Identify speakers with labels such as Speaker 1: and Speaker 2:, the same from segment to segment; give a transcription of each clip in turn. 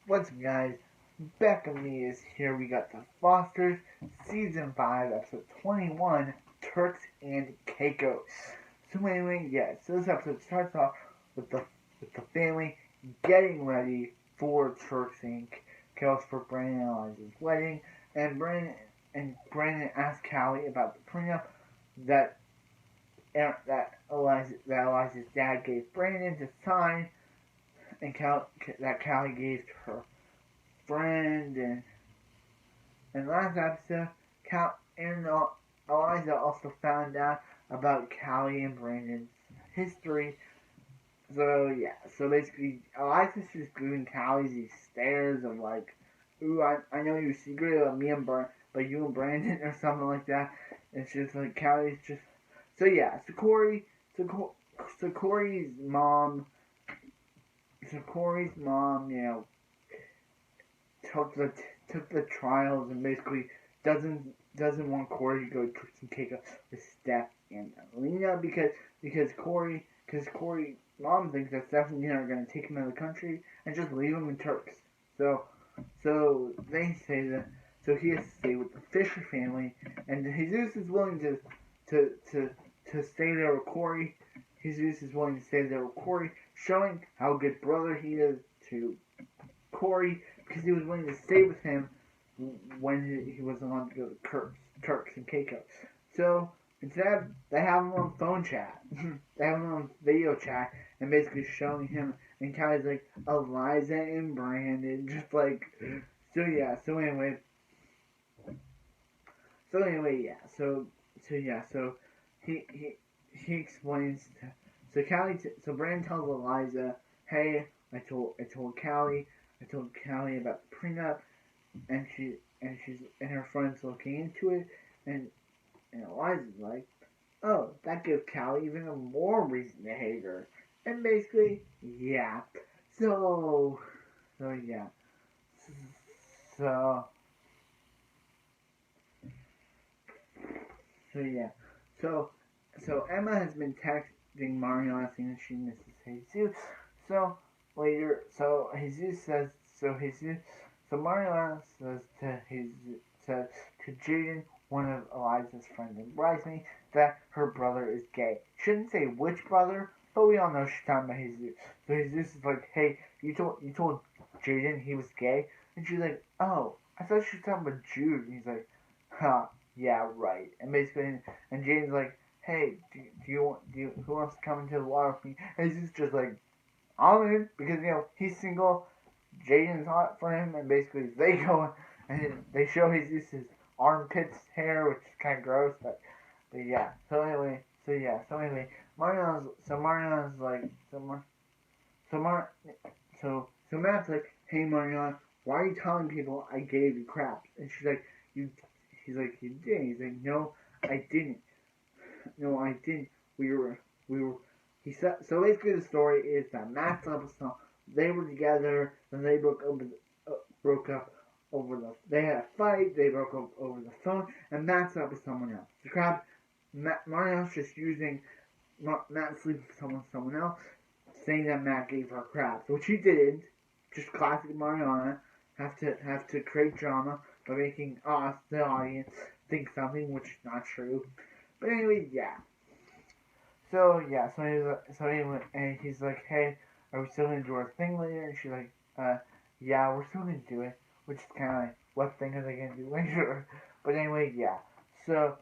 Speaker 1: What's up, guys? Back with me is here. We got the Fosters, Season 5, Episode 21, Turks and Caicos. So anyway, so this episode starts off with the family getting ready for Turks and Caicos for Brandon and Eliza's wedding, and Brandon asks Callie about the prenup that Eliza's dad gave Brandon to sign, and that Callie gave to her friend. And last episode, Eliza also found out about Callie and Brandon's history. So basically, Eliza's just giving Callie these stares of like, ooh, I know you're secret about me and but you and Brandon or something like that. It's just like Callie's just, so Corey's mom, took the trials and basically doesn't want Corey to go to Turks and Caicos with Steph and Alina because Corey's mom thinks that Steph and Alina are going to take him out of the country and just leave him in Turks. So they say that. So he has to stay with the Fisher family, and Jesus is willing to stay there with Corey. Jesus is willing to stay there with Corey, showing how good brother he is to Corey, because he was willing to stay with him when he wasn't allowed to go to Turks and Caicos. So instead, they have him on phone chat. They have him on video chat, and basically showing him, and Kylie's like, Eliza and Brandon, just like, so he explains so Brandon tells Eliza, hey, I told Callie about the prenup, and her friends looking into it, and Eliza's like, oh, that gives Callie even a more reason to hate her, and basically, yeah, so Emma has been texting Mario asking if she misses Jesus. So later, so Mario says to Jaden, one of Eliza's friends and bridesmaids, that her brother is gay. Shouldn't say which brother, but we all know she's talking about Jesus. So Jesus is like, hey, you told Jaden he was gay, and she's like, oh, I thought she was talking about Jude. And he's like, huh, yeah, right. And basically, and Jaden's like, hey, who wants to come into the water with me? And he's just like, I'm in, because, he's single, Jaden's hot for him, and basically they go, and they show Jesus' armpits hair, which is kind of gross, but yeah, so anyway, Marion's like, Matt's like, hey Marion, why are you telling people I gave you crap? And he's like, you did. He's like, no, I didn't. We were. He said. So basically, the story is that Matt Levinson, they were together, and they broke up over the. They had a fight. They broke up over the phone, and Matt's up with someone else. The crap. Marianne's just using Matt sleeping with someone else, saying that Matt gave her crap, which he didn't. Just classic Mariana. Have to create drama by making us, the audience, think something which is not true. But anyway, yeah. So anyway, and he's like, hey, are we still gonna do our thing later? And she's like, yeah, we're still gonna do it. Which is kind of like, what thing are they gonna do later? But anyway, yeah. So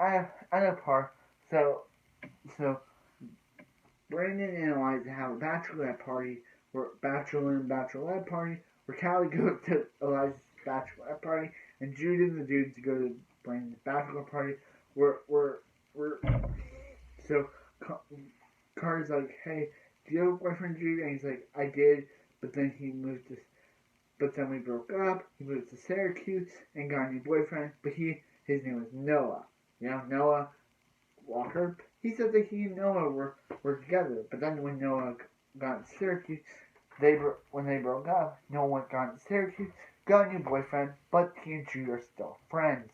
Speaker 1: another part. So Brandon and Eliza have a bachelorette party, where bachelor and bachelorette party, where Callie goes to Eliza's bachelorette party, and Jude and the dudes go to Brandon's bachelor party. So Carter's like, hey, do you have a boyfriend, Jude? And he's like, I did, but then we broke up. He moved to Syracuse and got a new boyfriend, but his name was Noah. Noah Walker. He said that he and Noah were together, but then when Noah got to Syracuse, when they broke up, Noah got to Syracuse, got a new boyfriend, but he and Jude are still friends.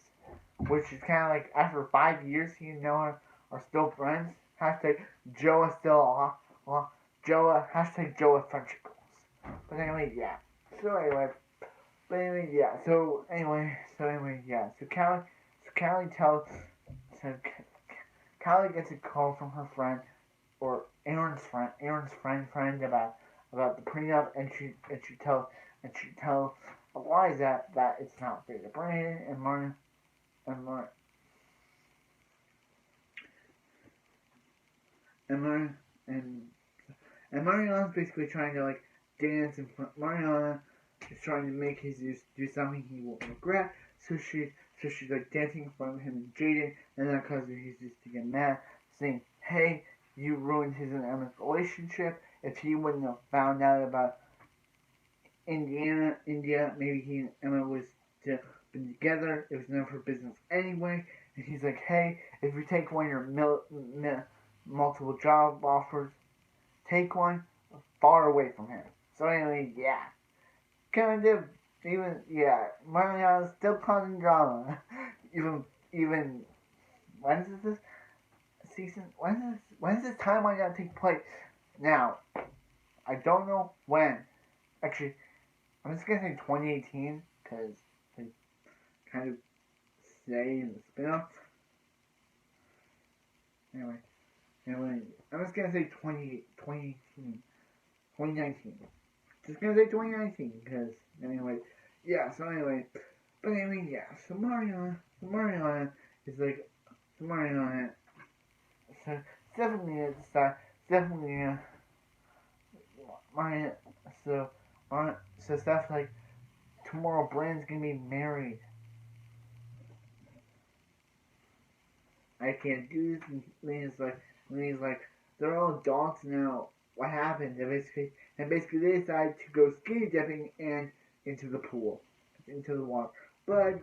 Speaker 1: Which is kind of like, after 5 years, he and Noah are still friends. Hashtag Joa still hashtag Joa friendship goals. But anyway, yeah. So anyway, but anyway, yeah. So anyway, yeah. So Callie tells, so Callie gets a call from her friend, or Aaron's friend about the prenup, and she tells Eliza that it's not fair to Brandon and Martin and Martin and Martin and Mariana's basically trying to like dance in front. Mariana is trying to make Jesus do something he won't regret. So she's like dancing in front of him and Jaden, and that causes Jesus to get mad, saying, "Hey, you ruined his and Emma's relationship. If he wouldn't have found out about India, maybe he and Emma was to been together. It was none of her business anyway." And he's like, "Hey, if you take one of your multiple job offers, take one far away from him." So anyway, yeah. Kind of even yeah, Mariana's still causing drama. even when is this season? When's this timeline gonna take place? Now, I don't know when. Actually, I'm just gonna say 2018 because they kind of say in the spin-off. Anyway, I'm just gonna say 2018. 2019. Just gonna say 2019 because anyway, yeah. So anyway, but anyway, yeah. So Mariana is like, Mariana. So Stephanie, Mariana. So Steph's like, tomorrow Brandon's gonna be married. I can't do this. And Lena's like, they're all adults now. What happened? And basically they decide to go skinny dipping and into the pool, into the water. But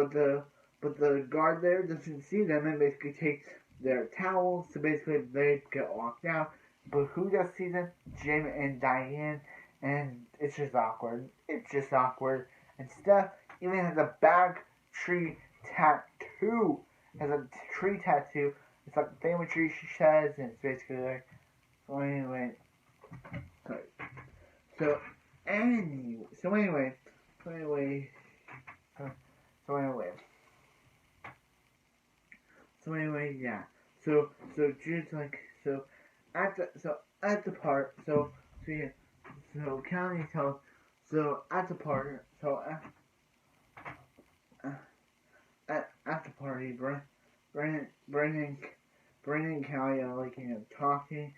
Speaker 1: the guard there doesn't see them and basically takes their towels. So basically they get locked out. But who does see them? Jim and Diane. And it's just awkward. And Steph even has a back tree tattoo. It's like the family tree, she says, and it's basically like, so anyway. So anyway, yeah. So Jude's like, at the part, yeah, so Callie tells, so at the party, at the party, Brandon and Callie are like, talking.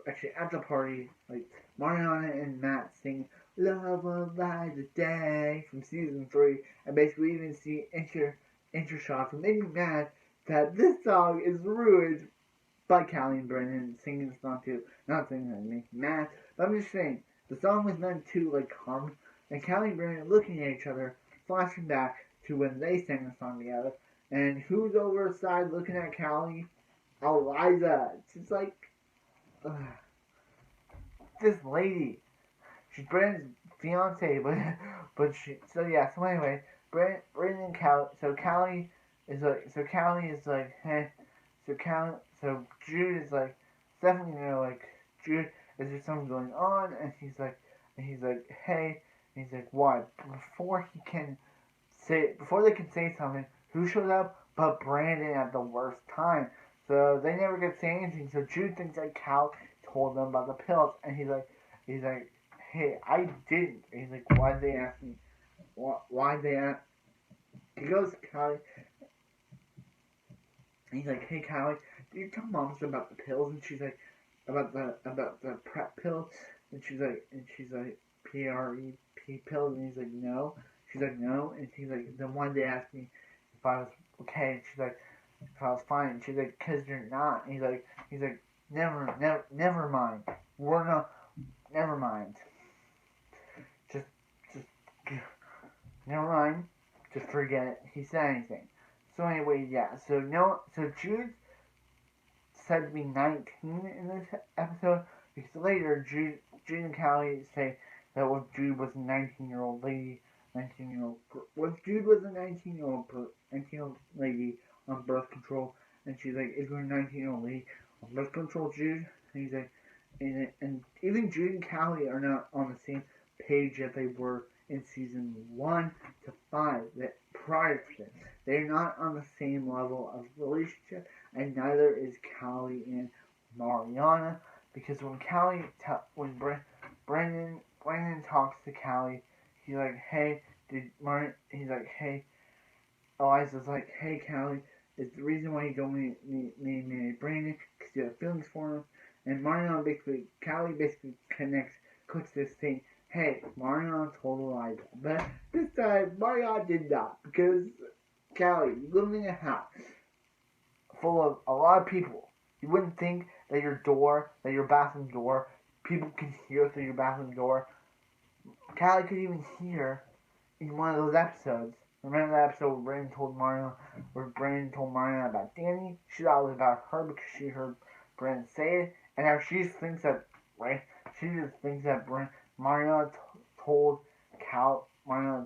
Speaker 1: Actually, at the party, like, Mariana and Matt sing "Love Will Light the Day" from season 3, and basically even see intro shots. And made me mad that this song is ruined by Callie and Brandon singing the song too. Not saying that makes me mad, but I'm just saying the song was meant to like calm. And Callie and Brandon looking at each other, flashing back to when they sang the song together. And who's over the side looking at Callie? Eliza. She's like, this lady. She's Brandon's fiance, but she. So yeah. So anyway, Brandon and Callie. So Callie is like, hey. So Jude is like, definitely like, Jude, is there something going on? And he's like, hey. And he's like, what? Before they can say something, who shows up but Brandon at the worst time? So they never get to say anything. So Jude thinks that Cal told them about the pills, and he's like, hey, I didn't. And he's like, why'd they ask me? Why'd they ask? He goes to Callie, and he's like, hey, Callie, did you tell Mom about the pills? And she's like, about the prep pills? And she's like, PREP pills? And he's like, no. She's like, no. And he's like, then why'd they ask me if I was okay? And she's like, if I was fine. And she's like, cause you're not. And he's like, never mind. Never mind. Just, never mind. Just forget it. He said anything. So anyway, yeah. So Jude said to be 19 in this episode because later Jude and Callie say that what Jude was a 19-year-old lady, what Jude was a 19-year-old lady on birth control, and she's like, is there a 19-year-old lady on birth control, Jude? And he's like, and even Jude and Callie are not on the same page that they were in season 1 to 5 that prior to this. They're not on the same level of relationship, and neither is Callie and Mariana, because when Brandon talks to Callie, he's like, hey, he's like, hey, Eliza's like, hey, Callie, is the reason why you don't marry Brandon because you have feelings for him. And Callie basically clicks this thing, hey, Mariana told Eliza. But this time, Mariana did not, because Callie, you live in a house full of a lot of people. You wouldn't think that your bathroom door, people can hear through your bathroom door. Callie could even hear in one of those episodes. Remember that episode where Brandon told Mariana about Danny? She thought it was about her because she heard Brandon say it, and now she just thinks that Mariana told Mariana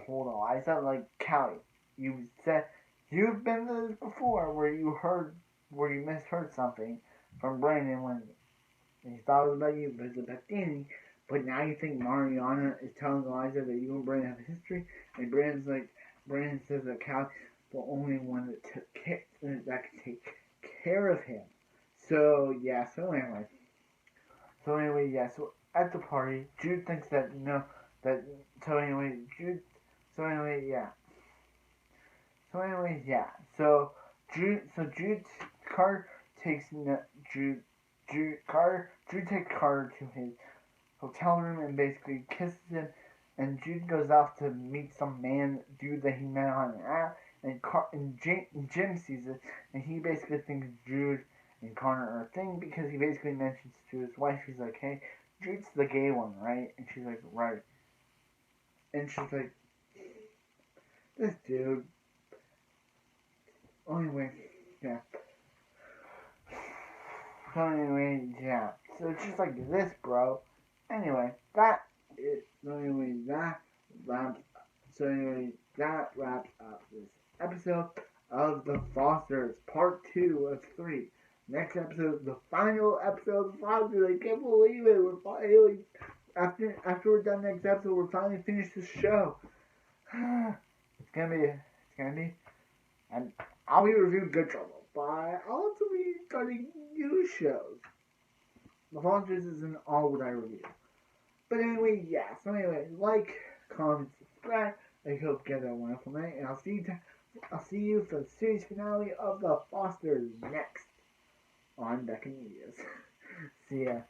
Speaker 1: told Eliza, like, Callie, you've been to this before where you misheard something from Brandon when he thought it was about you, but it's about Danny. But now you think Mariana is telling Eliza that you and Brandon have a history, and Brandon says that Cal's the only one that could take care of him. So at the party, Jude thinks that Jude takes Carter to his hotel room and basically kisses him, and Jude goes off to meet some dude that he met on an app, and Jim sees it, and he basically thinks Jude and Connor are a thing because he basically mentions to his wife, he's like, hey, Jude's the gay one, right? And she's like, right. And she's like, this dude. Anyway, yeah. So it's just like this, bro. Anyway, that wraps up this episode of The Fosters, part 2 of 3. Next episode, the final episode of The Fosters. I can't believe it. We're finally, after we're done next episode, we're finally finished the show. It's gonna be, and I'll be reviewing Good Trouble, but I'll also be starting new shows. The Fosters isn't all what I review. But anyway, like, comment, subscribe. I hope you get a wonderful night, and I'll see you for the series finale of The Fosters next on Beck and Medias. See ya.